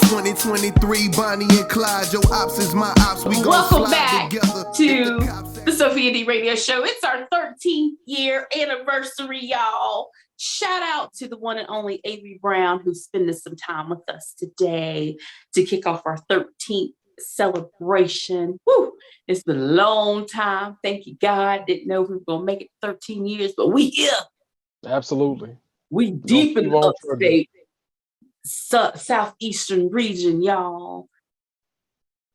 2023, Bonnie and Clyde. Your ops is my ops. We gon' Welcome slide back together. to the Sophia D Radio Show. It's our 13th year anniversary, y'all. Shout out to the one and only Avery Brown, who's spending some time with us today to kick off our 13th celebration. Woo! It's been a long time. Thank you, God. Didn't know we were going to make it 13 years, but we here. Absolutely. We deep in the upstate, southeastern region, y'all.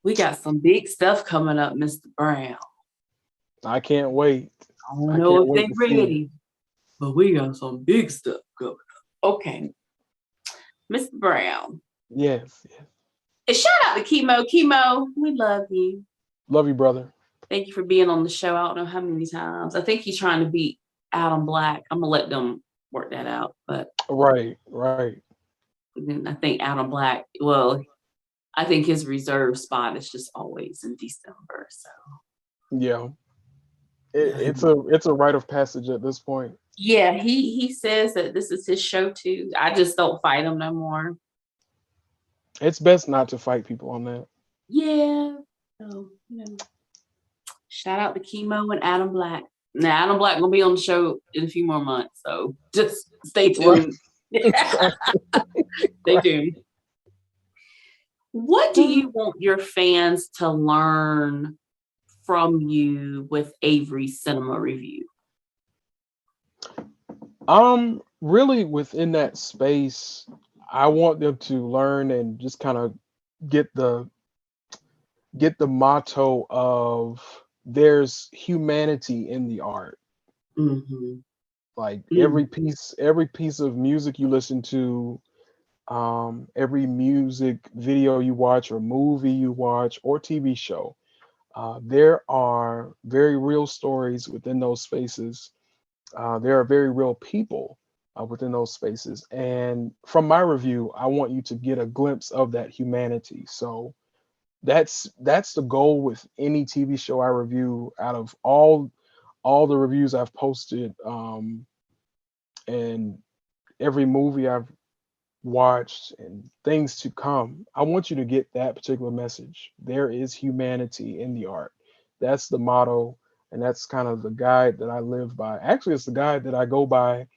We got some big stuff coming up, Mr. Brown. I can't wait. I don't know if they're ready, but we got some big stuff coming up. Okay. Mr. Brown. Yes. And shout out to Chemo. Chemo, we love you. Love you, brother. Thank you for being on the show. I don't know how many times. I think he's trying to beat Adam Black. I'm going to let them work that out. But Right. I think Adam Black, well, I think his reserve spot is just always in December. So yeah, it's a rite of passage at this point. Yeah, he says that this is his show too. I just don't fight him no more. It's best not to fight people on that. Yeah. So, shout out to Chemo and Adam Black. Now, Adam Black gonna be on the show in a few more months, so just stay tuned. Stay tuned. What do you want your fans to learn from you with Avery's Cinema Review? Really within that space, I want them to learn and just kind of get the motto of there's humanity in the art. Mm-hmm. Like every piece of music you listen to, every music video you watch or movie you watch or TV show, there are very real stories within those spaces. There are very real people within those spaces. And from my review, I want you to get a glimpse of that humanity. So that's the goal with any TV show I review. Out of all the reviews I've posted, and every movie I've watched and things to come, I want you to get that particular message. There is humanity in the art. That's the motto, and that's kind of the guide that I live by. Actually, it's the guide that I go by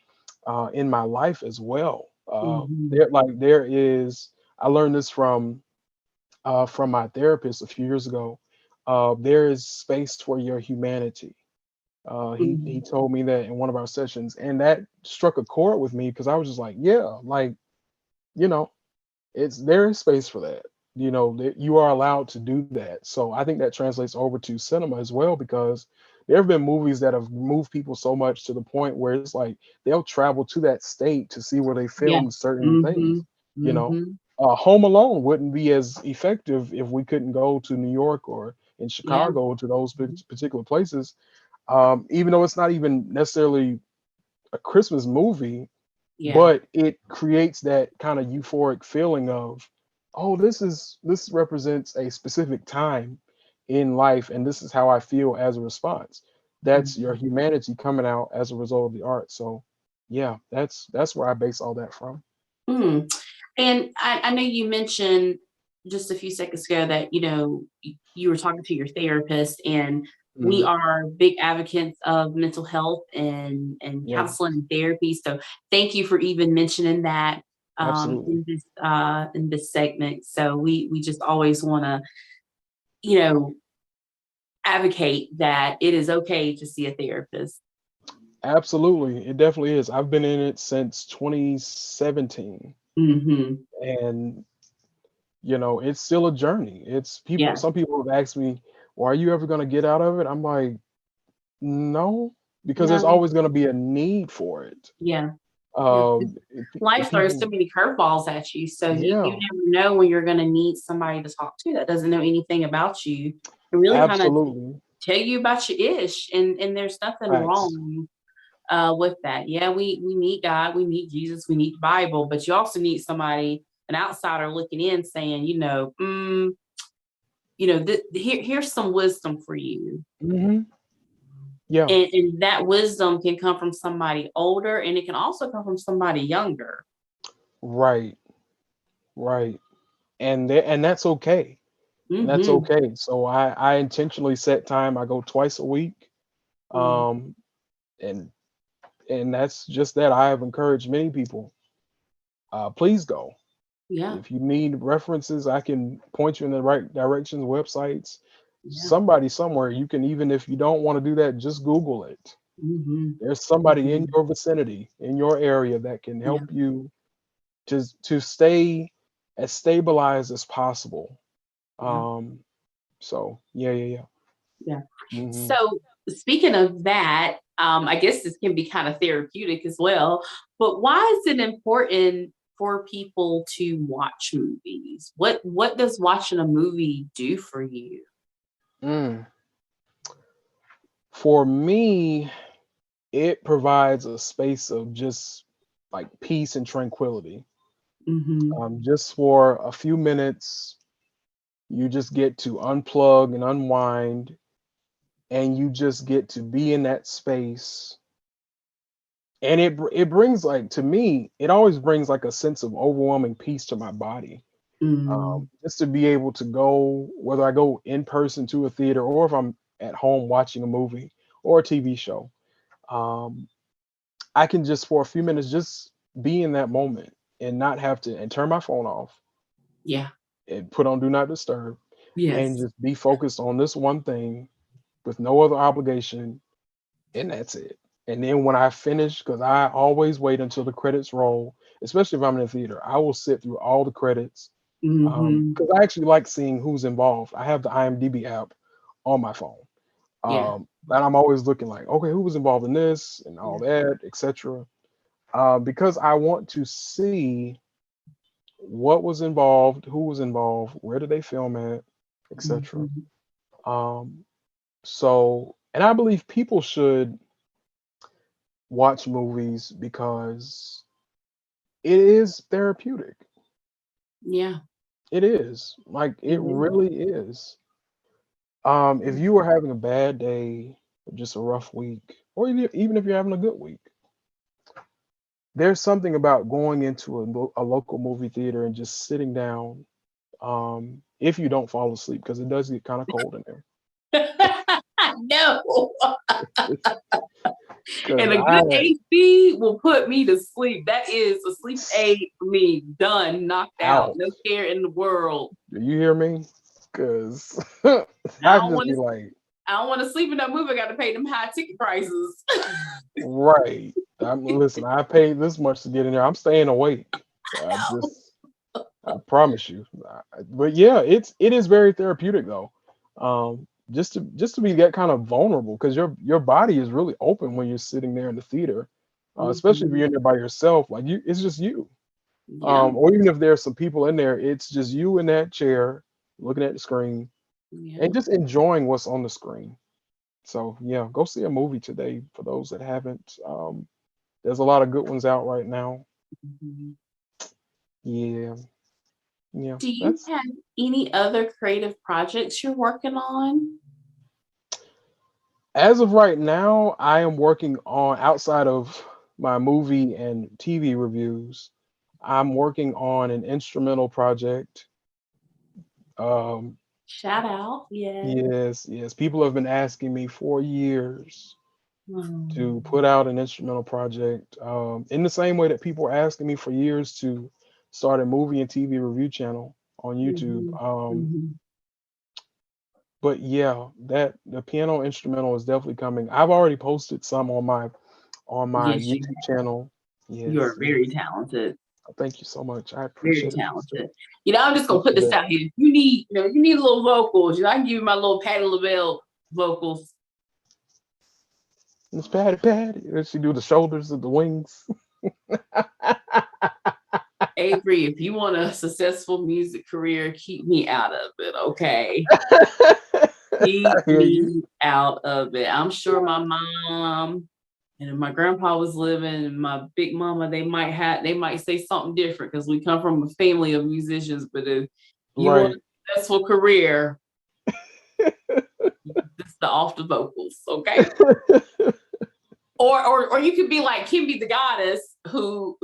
in my life as well. There is, I learned this from my therapist a few years ago. There is space for your humanity. He told me that in one of our sessions, and that struck a chord with me because I was just like, yeah, like, there is space for that. You are allowed to do that. So I think that translates over to cinema as well, because there have been movies that have moved people so much to the point where it's like they'll travel to that state to see where they filmed certain things. Home Alone wouldn't be as effective if we couldn't go to New York or in Chicago to those particular places. Even though it's not even necessarily a Christmas movie, but it creates that kind of euphoric feeling of, oh, this represents a specific time in life, and this is how I feel as a response. That's your humanity coming out as a result of the art. So yeah, that's where I base all that from. And I know you mentioned just a few seconds ago that you were talking to your therapist, and we are big advocates of mental health and counseling and therapy. So thank you for even mentioning that in this segment. So we just always want to, advocate that it is okay to see a therapist. Absolutely. It definitely is. I've been in it since 2017. And it's still a journey. It's people. Some people have asked me, well, are you ever going to get out of it? I'm like, no, because there's always going to be a need for it. Life throws so many curveballs at you, so you never know when you're going to need somebody to talk to that doesn't know anything about you, and really kind of tell you about your ish, and there's nothing wrong with that. We need God, we need Jesus, we need the Bible, but you also need somebody, an outsider looking in, saying, here's some wisdom for you. Yeah. And that wisdom can come from somebody older, and it can also come from somebody younger. Right. and that's okay. And that's Mm-hmm. okay. So I intentionally set time. I go twice a week. Yeah. Um, and that's just that. I have encouraged many people. Please go. Yeah. If you need references, I can point you in the right directions, websites, Yeah. somebody somewhere. You can, even if you don't want to do that, just Google it. Mm-hmm. There's somebody in Mm-hmm. your vicinity, in your area, that can Yeah. help you to stay as stabilized as possible. Yeah. Um, so yeah. Yeah. Hmm. So speaking of that, I guess this can be kind of therapeutic as well. But why is it important for people to watch movies? What does watching a movie do for you? Mm. For me, it provides a space of just like peace and tranquility. Mm-hmm. Just for a few minutes, you just get to unplug and unwind, and you just get to be in that space. And it brings, like, to me, it always brings like a sense of overwhelming peace to my body. Mm, Just to be able to go, whether I go in person to a theater or if I'm at home watching a movie or a TV show, um, I can just for a few minutes just be in that moment and not have to and turn my phone off yeah. and put on do not disturb and Yes. just be focused on this one thing with no other obligation, and that's it. And then when I finish, because I always wait until the credits roll, especially if I'm in a theater, I will sit through all the credits, Mm-hmm. because I actually like seeing who's involved. I have the IMDb app on my phone, Yeah. and I'm always looking like, okay, who was involved in this and all Yeah. that, etc. Because I want to see what was involved, who was involved, where did they film at, etc. Mm-hmm. Um, so, and I believe people should watch movies because it is therapeutic. Yeah. It is. Like, It it is. really is. If you are having a bad day, or just a rough week, or even if you're having a good week, there's something about going into a local movie theater and just sitting down. If you don't fall asleep, because it does get kind of cold in there. No. Because And a good AC will put me to sleep. That is a sleep aid for me. Done, knocked out. out. No care in the world. Do you hear me? Because I I don't just want be to. like, I don't want to sleep in that movie. I got to pay them high ticket prices. right. Listen, I paid this much to get in there. I'm staying awake. I promise you. But yeah, it is very therapeutic though. Just to be that kind of vulnerable, because your body is really open when you're sitting there in the theater, especially if Mhm. you're in there by yourself. Like, it's just you. Yeah. Or even if there's some people in there, it's just you in that chair looking at the screen Yeah. and just enjoying what's on the screen. So yeah, go see a movie today for those that haven't. There's a lot of good ones out right now. Mhm. Yeah, yeah. Do you That's have any other creative projects you're working on? As of right now, I am working on, outside of my movie and TV reviews, I'm working on an instrumental project. Um, Shout out. Yeah. yes. People have been asking me for years to Mm. put out an instrumental project. In the same way that people are asking me for years to start a movie and TV review channel on YouTube. Mhm. Mhm. But yeah, that the piano instrumental is definitely coming. I've already posted some on my Yes, YouTube channel. you're Yes. very talented. Thank you so much. I Very appreciate it, sister. talented. I'm just gonna put Appreciate this it. out here. You need a little vocals. I can give you my little Patti LaBelle vocals. Miss Patty Patty. Does she do the shoulders of the wings? Avery, if you want a successful music career, keep me out of it, okay? I Keep hear you. me out of it. I'm sure my mom and if my grandpa was living, and my big mama, they might say something different because we come from a family of musicians. But if you want a Right. successful career, it's the off the vocals, okay? Or you could be like Kimby the Goddess, who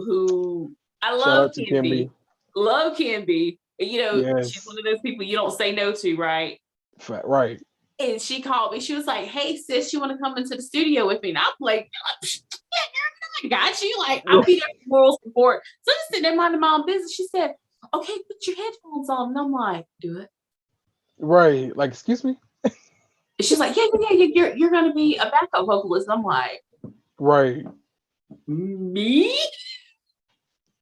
I Shout love out to Kimby, Kimby. love Kimby, She's Yes. one of those people you don't say no to, right? Right. And she called me. She was like, "Hey, sis, you want to come into the studio with me?" And I'm like, "Yeah, girl, I got you. Like, I'll be there for moral support." So I'm just sitting there minding my own business. She said, "Okay, put your headphones on." And I'm like, "Do it." Right. Like, excuse me? And she's like, "Yeah. You're gonna be a backup vocalist." And I'm like, Right. "Me?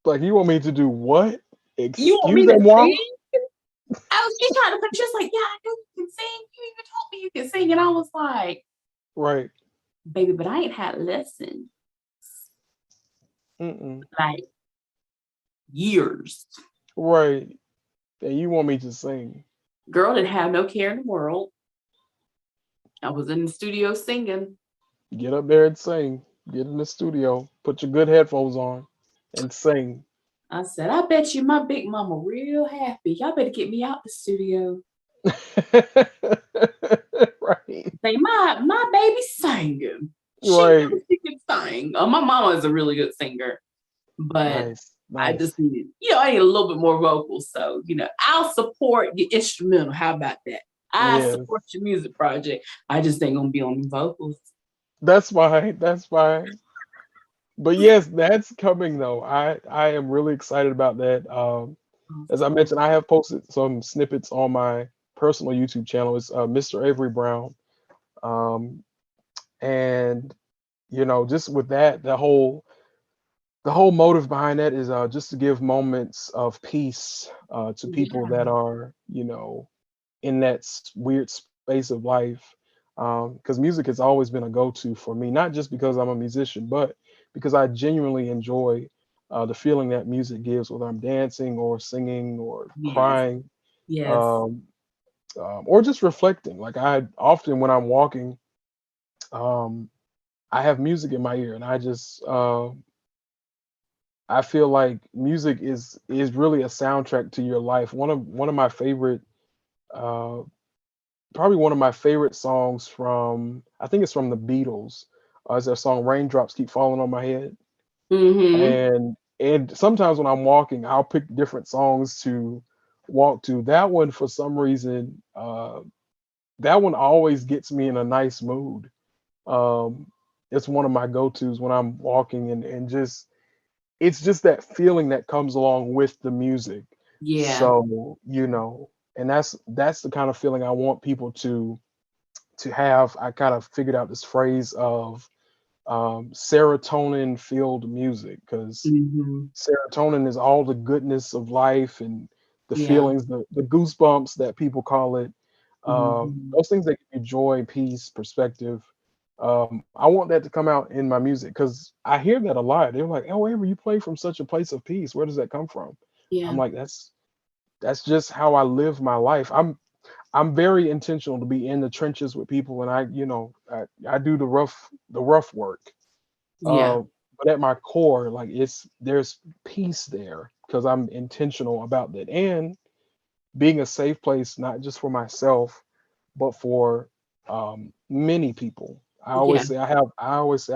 Like, you want me to do what? You want me to Excusez-moi? sing?" She tried to put. She was like, "Yeah, I know you can sing. You even told me you can sing." And I was like, Right. "Baby, but I ain't had lessons Mm-mm. like years." Right. And you want me to sing. Girl didn't have no care in the world. I was in the studio singing. Get up there and sing. Get in the studio. Put your good headphones on and sing. I said, "I bet you my big mama real happy. Y'all better get me out the studio." Right. Say, my baby singing. She Right. knows she can sing. My mama is a really good singer, but Nice. I just Nice. needed, I need a little bit more vocals. So, I'll support your instrumental. How about that? I Yes. support your music project. I just ain't gonna be on the vocals. That's fine. That's fine. But yes, that's coming though. I am really excited about that. As I Awesome. mentioned, I have posted some snippets on my personal YouTube channel. It's Mr. Avery Brown. Um, and just with that, the whole motive behind that is just to give moments of peace to people Yeah. that are in that weird space of life. Because music has always been a go-to for me, not just because I'm a musician, but because I genuinely enjoy the feeling that music gives, whether I'm dancing or singing or Yes. crying, Yes. um, or just reflecting. Like I often, when I'm walking, um, I have music in my ear, and I feel like music is really a soundtrack to your life. One of my favorite, uh, probably one of my favorite songs from, I think it's from the Beatles. Is their song "Raindrops Keep Falling on My Head," Mm-hmm. and sometimes when I'm walking, I'll pick different songs to walk to. That one, for some reason, that one always gets me in a nice mood. Um, it's one of my go-tos when I'm walking, and just it's just that feeling that comes along with the music. Yeah. So, and that's the kind of feeling I want people to have. I kind of figured out this phrase of serotonin filled music, because Mm-hmm. serotonin is all the goodness of life and the Yeah. feelings, the goosebumps that people call it. Mm-hmm. Those things that give you joy, peace, perspective. I want that to come out in my music because I hear that a lot. They're like, "Oh, Avery, you play from such a place of peace. Where does that come from?" I'm Yeah. like, that's just how I live my life. I'm very intentional to be in the trenches with people, and I do the rough work. Yeah. Uh, but at my core, like there's peace there because I'm intentional about that, and being a safe place, not just for myself, but for many people. Yeah. I always say I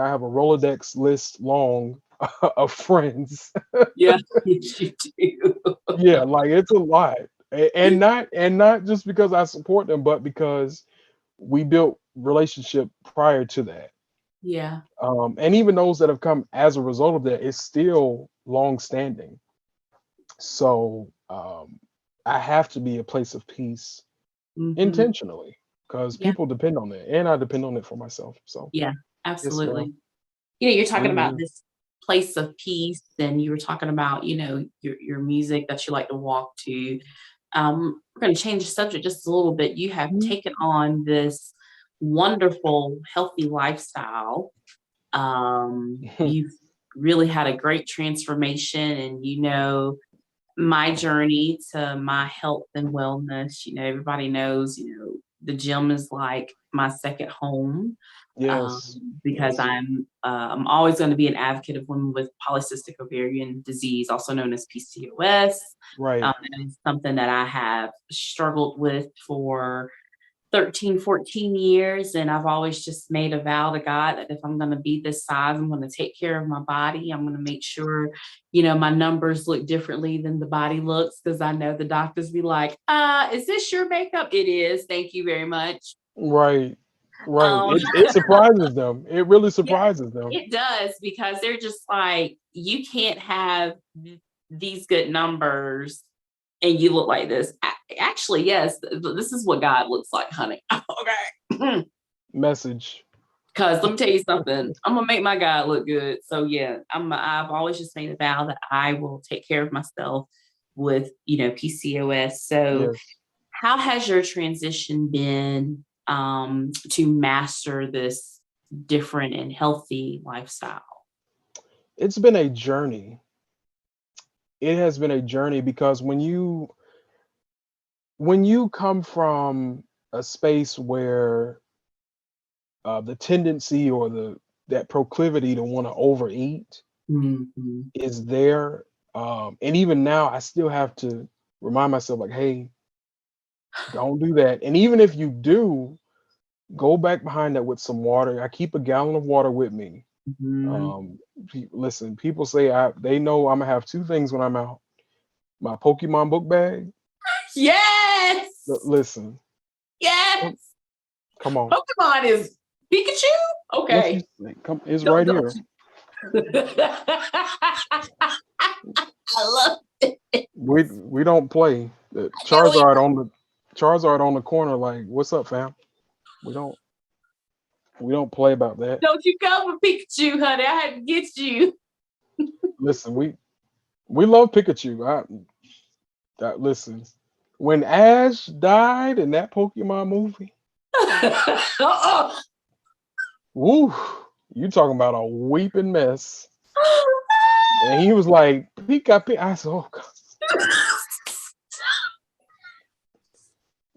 have a Rolodex list long of friends. Yeah. Yes, you do. Yeah, like it's a lot. And not just because I support them, but because we built relationship prior to that. Yeah. And even those that have come as a result of that, it's still long standing. So I have to be a place of peace Mm-hmm. intentionally because Yeah. people depend on it, and I depend on it for myself. So Yeah. yes, ma'am. Absolutely. You're talking about Hmm. this place of peace, and you were talking about, your music that you like to walk to. We're going to change the subject just a little bit. You have taken on this wonderful, healthy lifestyle. You've really had a great transformation, and my journey to my health and wellness. Everybody knows, the gym is like my second home, um, Yes, because yes, I'm always going to be an advocate of women with polycystic ovarian disease, also known as PCOS. right. And it's something that I have struggled with for 13, 14 years. And I've always just made a vow to God that if I'm going to be this size, I'm going to take care of my body. I'm going to make sure, my numbers look differently than the body looks. Cause I know the doctors be like, is this your makeup? It is. Thank you very much. Right. Right. Um, It surprises them. It really yeah, surprises them. it does, because they're just like, you can't have these good numbers and you look like this. Actually, yes, this is what God looks like, honey. Okay. Message. Because let me tell you something, I'm gonna make my God look good. So yeah, I've always just made a vow that I will take care of myself with PCOS. So Yes. how has your transition been to master this different and healthy lifestyle? It's been a journey. It has been a journey because when you come from a space where the tendency or that proclivity to want to overeat Mhm. is there, and even now I still have to remind myself like, hey, don't do that. And even if you do, go back behind that with some water. I keep a gallon of water with me. Mhm. Listen, people say they know I'm gonna have two things when I'm out: my Pokemon book bag. Yes. Listen, Yes. come on. Pokemon is Pikachu? What you Okay. say? Come, it's right Don't here. I love We don't play. The it. Charizard on the corner. Like, what's up, fam? We don't we don't play about that. Don't you come for Pikachu, honey. I had to get you. Listen, we love Pikachu. Listen, when Ash died in that Pokemon movie, Uh-uh. woo, you talking about a weeping mess. And he was like, Pika, Pika. I said, oh God.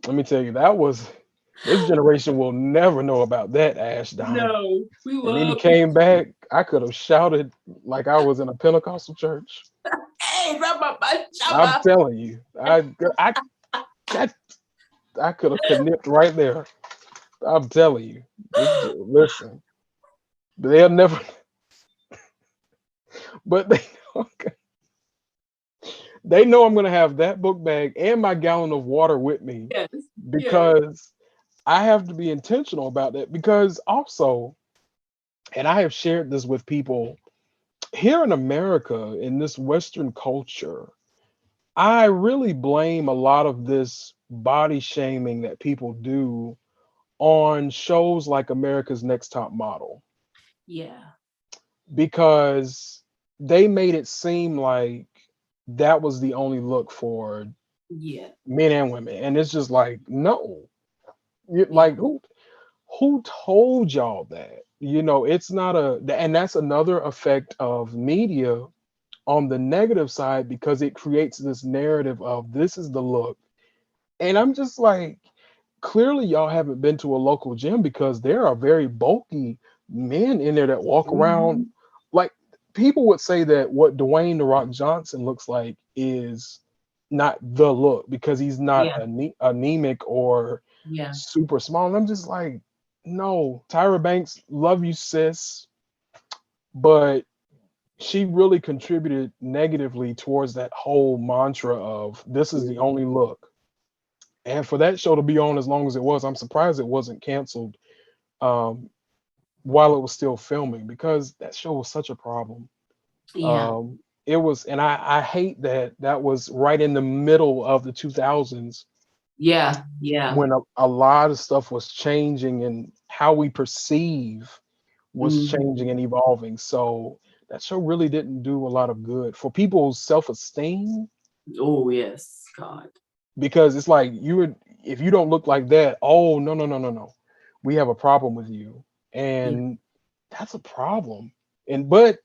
Let me tell you, this generation will never know about that Ash dying. No, we And then he love came back. I could have shouted like I was in a Pentecostal church. Hey, I'm telling you, I, I could have connected right there. I'm telling you, listen, they'll never. But they know I'm gonna have that book bag and my gallon of water with me Yes, yes. because I have to be intentional about that. Because also, and I have shared this with people here in America, in this Western culture, I really blame a lot of this body shaming that people do on shows like America's Next Top Model Yeah. because they made it seem like that was the only look for Yeah. men and women. And it's just like, no. Yeah. Like who told y'all that? It's not and that's another effect of media on the negative side because it creates this narrative of this is the look. And I'm just like, clearly y'all haven't been to a local gym because there are very bulky men in there that walk around Mhm. like people would say that what Dwayne the Rock Johnson looks like is not the look because he's not Yeah. anemic or Yeah. super small. And I'm just like, no, Tyra Banks, love you, sis, but she really contributed negatively towards that whole mantra of this is the only look. And for that show to be on as long as it was, I'm surprised it wasn't canceled um, while it was still filming because that show was such a problem. Yeah. It was, and I hate that was right in the middle of the 2000s Yeah. Yeah. when a lot of stuff was changing and how we perceive was changing Mhm. and evolving. So that show really didn't do a lot of good for people's self-esteem Oh, yes. God. because it's like if you don't look like that, oh no, no, no, no, no. We have a problem with you. Yeah. And that's a problem. But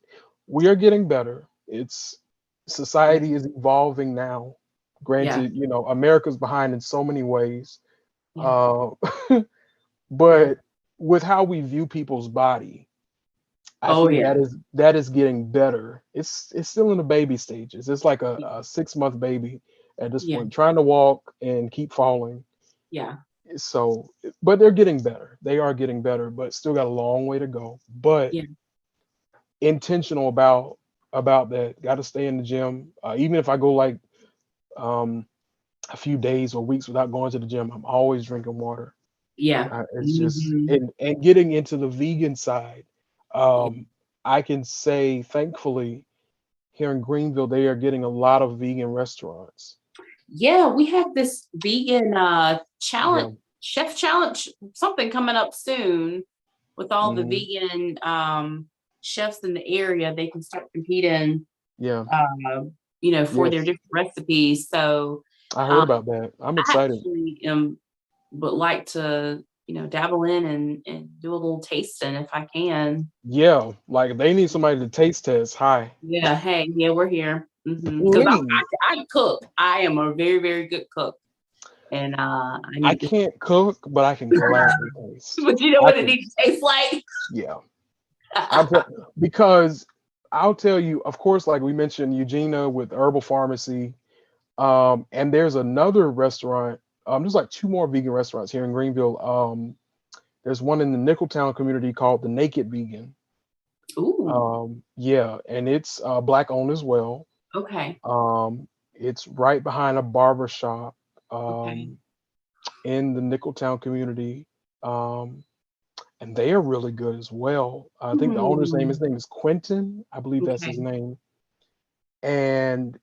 we are getting better. It's Yeah. society is evolving now. Yeah. Granted, America's behind in so many ways. Yeah. Uh, Yeah. but with how we view people's body, I Oh, think yeah. that is getting better. It's still in the baby stages. It's like a 6-month baby at this Yeah. point, trying to walk and keep falling. Yeah. So, but they're getting better. They are getting better, but still got a long way to go. But Yeah. intentional about that. Got to stay in the gym. Even if I go like um, a few days or weeks without going to the gym, I'm always drinking water. Yeah. It's just Mhm. and getting into the vegan side. Um, I can say thankfully here in Greenville they are getting a lot of vegan restaurants. Yeah, we have this vegan Yeah. chef challenge, something coming up soon with all the Hmm. vegan chefs in the area. They can start competing, Yeah. uh, for their Yes. different recipes. So I heard um, about that. I'm I excited. actually would like to, dabble in and do a little tasting if I can. Yeah, like they need somebody to taste test. Hi. Yeah, hey, yeah, we're here. Because Please. I cook. I am a very, very good cook. And I I need to, can't cook, but I can gladly taste. but you know I what it can, needs to taste like? yeah. Because I'll tell you, of course, like we mentioned, Eugenia with Herbal Pharmacy, and there's another restaurant. There's like two more vegan restaurants here in Greenville. There's one in the Nickeltown community called the Naked Vegan. Ooh, Yeah, and it's black owned as well. okay, It's right behind a barber shop okay. in the Nickeltown community. Um, and they are really good as well. I think the owner's name, his Hmm, name is Quentin. I believe that's his okay. name. And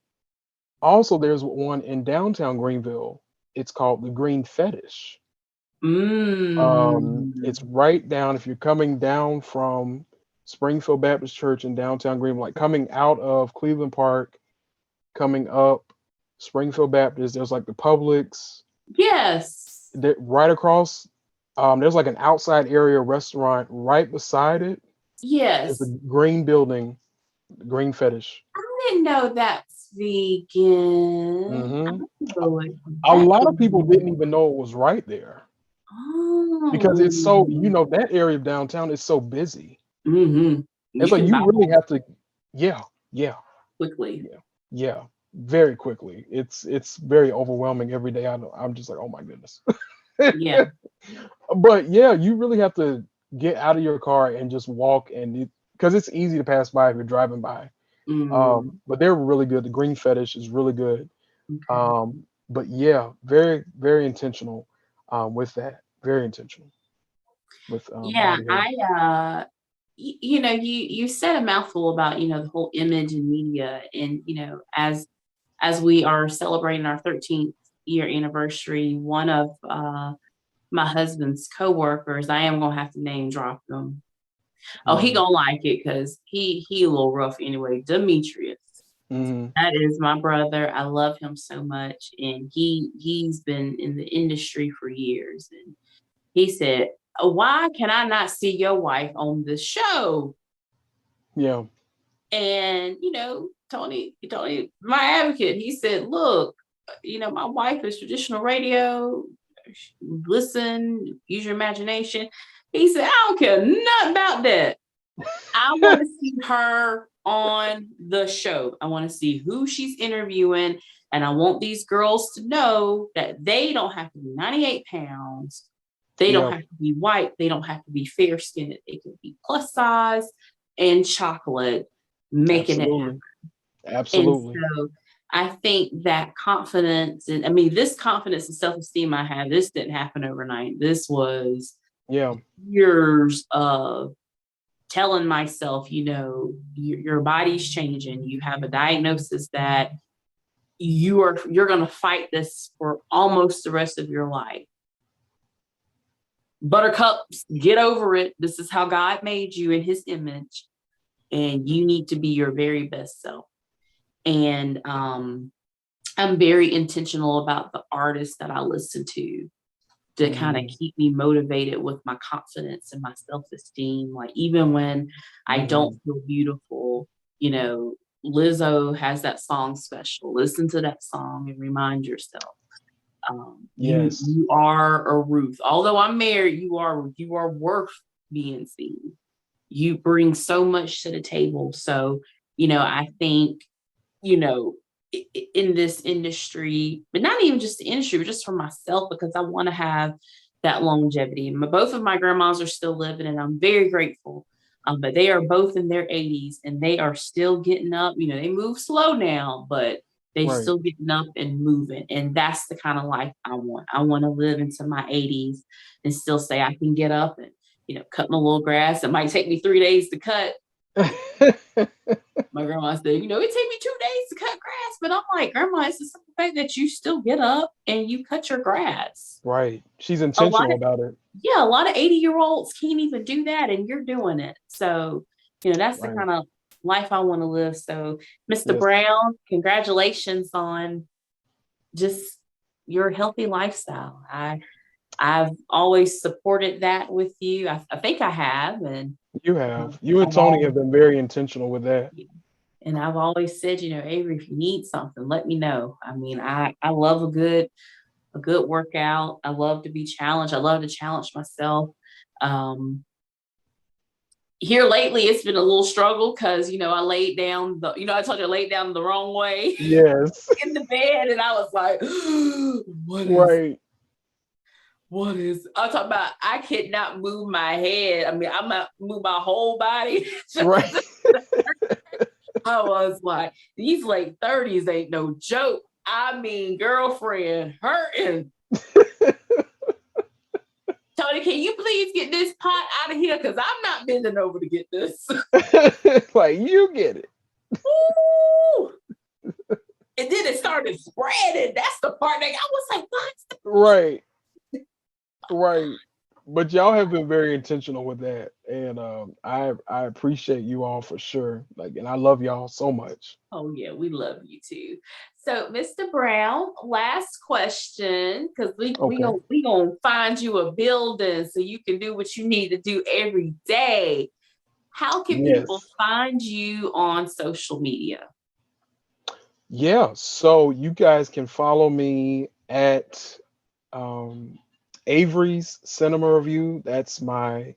also there's one in downtown Greenville. It's called the Green Fetish. Mm, It's right down if you're coming down from Springfield Baptist Church in downtown Greenville, like coming out of Cleveland Park, coming up Springfield Baptist, there's like the Publix. yes, Right across, there's like an outside area restaurant right beside it. It's a yes. green building, Green Fetish. I didn't know that's vegan. I Hmm. have to go and A that lot of people is. didn't even know it was right there because it's so, Oh, that area of downtown is so busy. mm-hmm. It's You like can you buy really that have to, yeah, yeah, quickly. yeah, yeah, very quickly. It's very overwhelming every day. I'm just like, oh my goodness. Yeah. But yeah, you really have to get out of your car and just walk, and because it's easy to pass by if you're driving by. Mm, But they're really good. The Green Fetish is really good. okay. But yeah, very, very intentional with that. Very intentional with Yeah, body hair. you said a mouthful about, the whole image and media, and as we are celebrating our 13th year anniversary, one of my husband's coworkers, I am gonna have to name drop them. Oh, he Yeah. gonna like it because he a little rough anyway. Demetrius. Hmm. That is my brother. I love him so much, and he's been in the industry for years. And he said, "Why can I not see your wife on the show?" Yeah. And Tony, my advocate, he said, "Look, my wife is traditional radio. Listen, use your imagination." He said, "I don't care nothing about that. I want to see her on the show. I want to see who she's interviewing. And I want these girls to know that they don't have to be 98 pounds. They don't Yeah. have to be white. They don't have to be fair skinned. They can be plus size and chocolate, making it happen." Absolutely. And Absolutely. so I think that confidence, and I mean, this confidence and self esteem I have, this didn't happen overnight. This was Yeah. years of telling myself, your body's changing. You have a diagnosis that you're going to fight this for almost the rest of your life. Buttercups, get over it. This is how God made you in his image, and you need to be your very best self. And I'm very intentional about the artists that I listen to kind of Hmm. keep me motivated with my confidence and my self-esteem. Like even when I don't Hmm. feel beautiful, Lizzo has that song Special. Listen to that song and remind yourself. You Yes. you are a Ruth. Although I'm married, you are worth being seen. You bring so much to the table. So, I think, you know, in this industry, but not even just the industry, but just for myself, because I want to have that longevity. Both of my grandmas are still living, and I'm very grateful. But they are both in their 80s, and they are still getting up. You know, they move slow now, but they Right. still getting up and moving. And that's the kind of life I want. I want to live into my 80s and still say I can get up and, cut my little grass. It might take me 3 days to cut. My grandma said, it take me 2 days to cut grass. But I'm like, Grandma, it's the simple fact that you still get up and you cut your grass. Right. She's A lot intentional of about it. Yeah, a lot of 80-year-olds can't even do that, and you're doing it. So, that's the Right. kind of life I want to live. So, Mr. Yes. Brown, congratulations on just your healthy lifestyle. I've always supported that with you. I think I have, and You have. You and I've Tony always, have been very intentional with that. and I've always said, Avery, if you need something, let me know. I mean, I love a good workout. I love to be challenged. I love to challenge myself. Here lately, it's been a little struggle because, I laid down I told you I laid down the wrong way Yes. in the bed, and I was like, Right. I'm talking about, I could not move my head. I mean, I'm not move my whole body. Right. I was like, these late 30s ain't no joke. I mean, girlfriend hurting. Tony, can you please get this pot out of here? Because I'm not bending over to get this. Like, you get it. Ooh. And then it started spreading. That's the part that I was like, what? Right. Right. But y'all have been very intentional with that. And I appreciate you all for sure. Like, and I love y'all so much. Oh, yeah, we love you too. So, Mr. Brown, last question, because Okay. we gonna find you a building so you can do what you need to do every day. How can people Yes. find you on social media? Yeah. So you guys can follow me at Avery's Cinema Review. That's my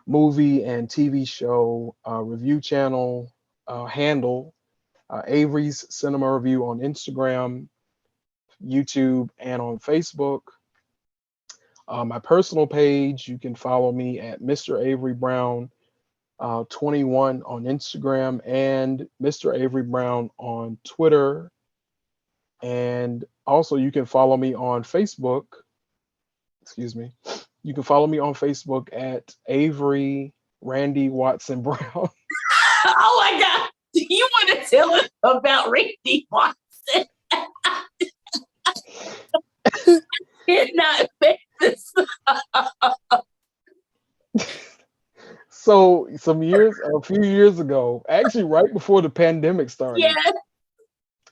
movie and TV show review channel handle. Avery's Cinema Review on Instagram, YouTube, and on Facebook. My personal page, you can follow me at Mr. Avery Brown 21 on Instagram and Mr. Avery Brown on Twitter. And also, you can follow me on Facebook. Excuse me. You can follow me on Facebook at Avery Randy Watson Brown. Oh my God. Do you want to tell us about Randy Watson? Did not make this. So a few years ago, actually right before the pandemic started, Yes.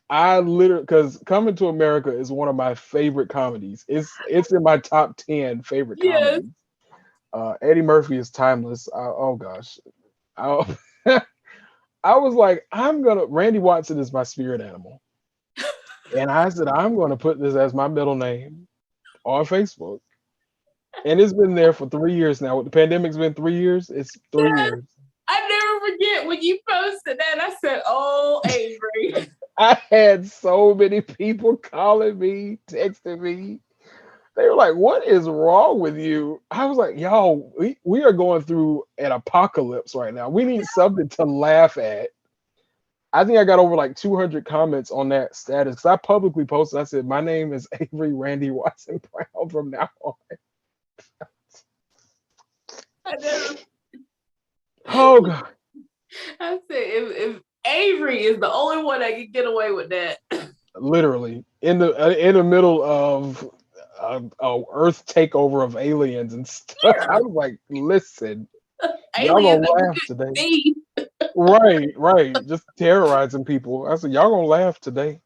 I literally, because Coming to America is one of my favorite comedies. It's in my top 10 favorite Yes. comedies. Eddie Murphy is timeless. Oh gosh, I, I was like, Randy Watson is my spirit animal, and I said I'm gonna put this as my middle name on Facebook, and it's been there for 3 years now. The pandemic's been 3 years. It's 3 years. I never forget when you posted that. I said, "Oh, Avery." I had so many people calling me, texting me. They were like, "What is wrong with you?" I was like, "Yo, we are going through an apocalypse right now. We need something to laugh at." I think I got over like 200 comments on that status because I publicly posted. I said, "My name is Avery Randy Watson Brown from now on." I never. Oh God. I said, if Avery is the only one that can get away with that. Literally in the middle of a Earth takeover of aliens and stuff. I was like, "Listen, y'all Aliens gonna that we laugh couldn't today." see. Right. Just terrorizing people. I said, "Y'all gonna laugh today."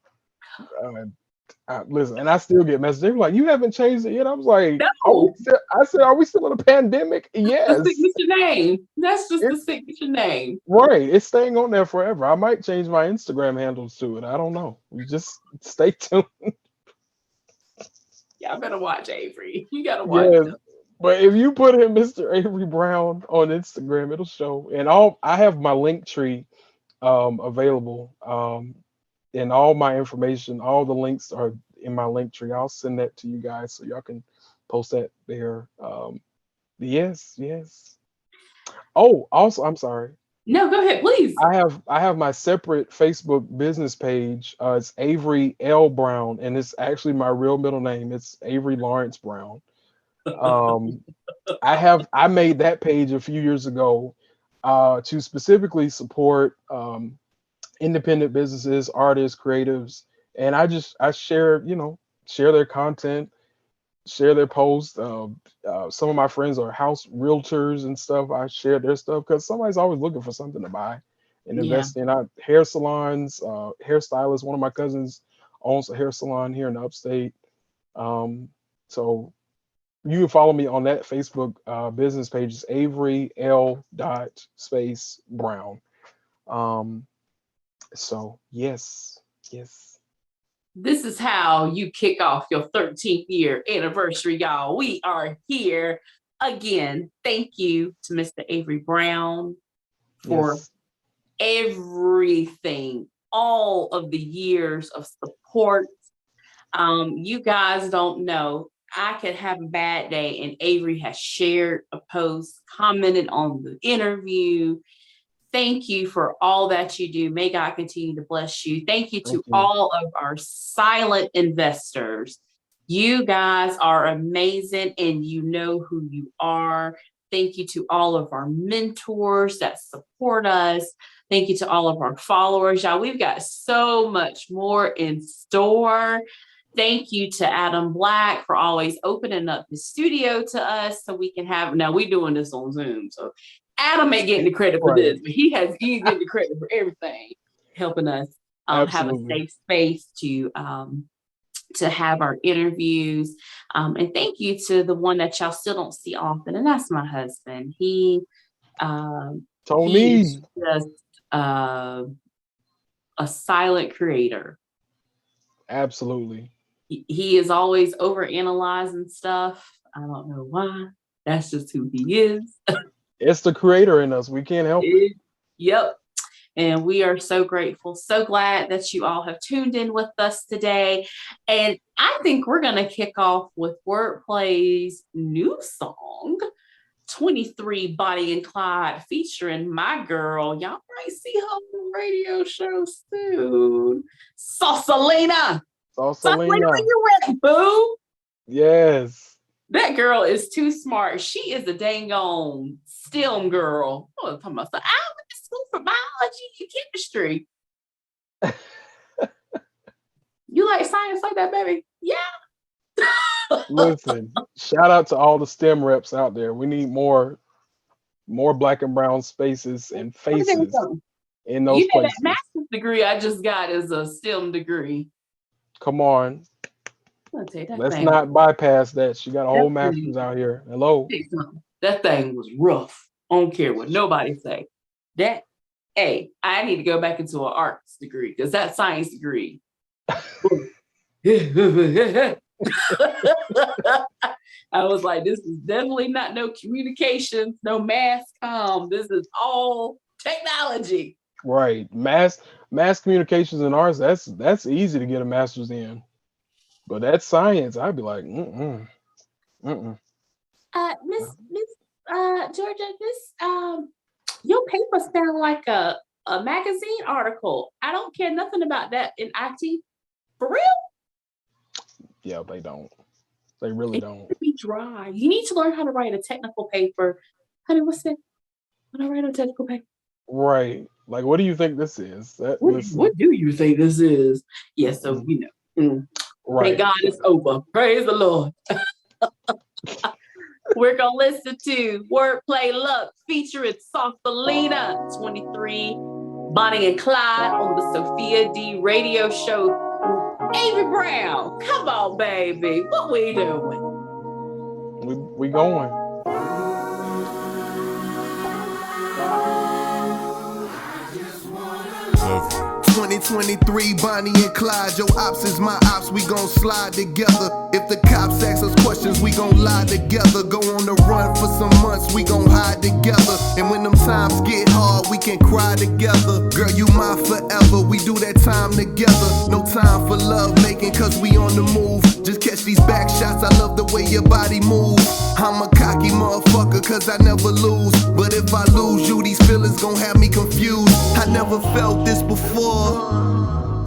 Listen, and I still get messages. They were like, "You haven't changed it yet." I was like, No, I said, "Are we still in a pandemic?" the Yes. signature name. That's just the It's signature name. right. It's staying on there forever. I might change my Instagram handles to it. I don't know. You just stay tuned. Y'all better watch Avery. You gotta watch Yes. him. But if you put in Mr. Avery Brown on Instagram, it'll show. And I have my link tree available. and all my information, all the links are in my link tree. I'll send that to you guys so y'all can post that there. Yes, yes. Oh, also, I'm sorry. No, go ahead, please. I have my separate Facebook business page. It's Avery L Brown, and it's actually my real middle name. It's Avery Lawrence Brown. Um, I made that page a few years ago to specifically support independent businesses, artists, creatives, and I share, share their content, share their posts. Some of my friends are house realtors and stuff. I share their stuff because somebody's always looking for something to buy and Yeah. invest in. Hair salons, hairstylists. One of my cousins owns a hair salon here in the upstate. So you can follow me on that Facebook business page. It's Avery L. Dot space Brown. So yes, yes. This is how you kick off your 13th year anniversary, y'all. We are here again. Thank you to Mr. Avery Brown for Yes. everything, all of the years of support. You guys don't know. I could have a bad day, and Avery has shared a post, commented on the interview. Thank you for all that you do. May God continue to bless you. Thank you to Thank you. all of our silent investors. You guys are amazing, and you know who you are. Thank you to all of our mentors that support us. Thank you to all of our followers. Y'all, we've got so much more in store. Thank you to Adam Black for always opening up the studio to us so we can have, now we're doing this on Zoom. So Adam ain't getting the credit for Right. this, but he's getting the credit for everything, helping us have a Absolutely. safe space to have our interviews. And thank you to the one that y'all still don't see often, and that's my husband. He Tony. is just a silent creator. Absolutely. He is always over analyzing stuff. I don't know why. That's just who he is. It's the creator in us. We can't help it. Yep. And we are so grateful, so glad that you all have tuned in with us today. And I think we're going to kick off with Wordplay's new song, 23 Bonnie and Clyde, featuring my girl. Y'all might see her on the radio show soon. Sausalina. Sausalina, Sausalina. where you at, boo? Yes. That girl is too smart. She is a dang on STEM girl. Oh, I'm talking about, I went to school for biology and chemistry. You like science like that, baby? Yeah. Listen, shout out to all the STEM reps out there. We need more black and brown spaces and faces in those You know, that places. master's degree I just got is a STEM degree. Come on. I'll tell you, that Let's thing, not bypass that. She got a whole that master's thing, out here. Hello. that thing was rough. I don't care what nobody say. That, hey, I need to go back into an arts degree because that science degree. I was like, this is definitely not no communications, no mass comm. This is all technology. Right. Mass communications and arts, that's easy to get a master's in. But that's science. I'd be like, mm-mm. Mm-mm. Miss Georgia, this your paper sound like a magazine article. I don't care nothing about that in IT. For real? Yeah, they don't. They really don't. It be dry. You need to learn how to write a technical paper. Honey, what's that? When I write a technical paper. Right. Like, what do you think this is? What do you think this is? Yeah, so you know. Right. Thank God it's over. Praise the Lord. We're gonna listen to Wordplay Luck featuring Sausalina, 23, Bonnie and Clyde on the Sophia D radio show. Avery Brown, come on, baby. What we doing? We going. Love you. 2023, Bonnie and Clyde. Your ops is my ops, we gon' slide together. If the cops ask us questions, we gon' lie together. Go on the run for some months, we gon' hide together. And when them times get hard, we can cry together. Girl, you mine forever, we do that time together. No time for love making, cause we on the move. Just catch these back shots, I love the way your body moves. I'm a cocky motherfucker, cause I never lose. But if I lose you, these feelings gon' have me confused. I never felt this before.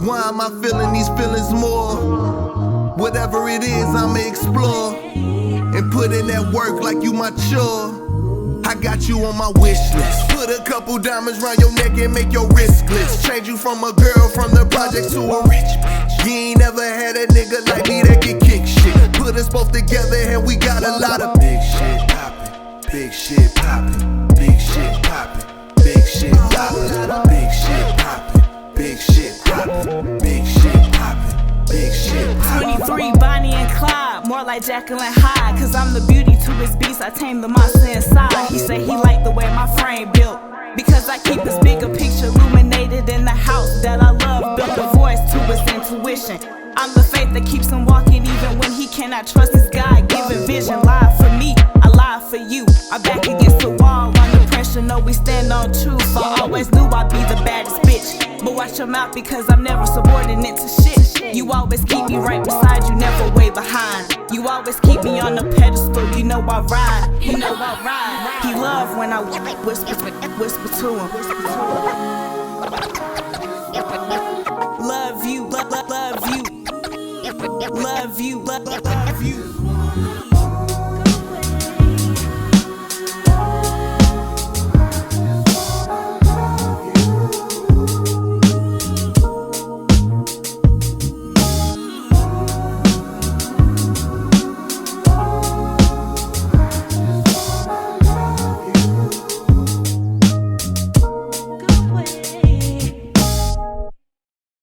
Why am I feeling these feelings more? Whatever it is, I'ma explore and put in that work like you my chore. I got you on my wish list. Put a couple diamonds round your neck and make your wrist glitch. Change you from a girl from the project to a rich bitch. You ain't never had a nigga like me that can kick shit. Put us both together and we got a lot of big shit poppin', big shit poppin', big shit poppin', big shit poppin', big shit poppin', big shit poppin', big shit poppin', big shit poppin'. 23, Bonnie and Clyde, more like Jekyll and Hyde. Cause I'm the beauty to his beast, I tame the monster inside. He said he liked the way my frame built, because I keep his bigger picture illuminated in the house that I love. Built a voice to his intuition. I'm the faith that keeps him walking even when he cannot trust his God-given vision. Lie for me, I lie for you. I'm back against the wall under pressure, know we stand on truth. I always knew I'd be the baddest bitch, but watch your mouth because I'm never subordinate to shit. You always keep me right beside you, never way behind. You always keep me on the pedestal, you know I ride. You know I ride. He love when I whisper to him. Love you, love you, love you, love you.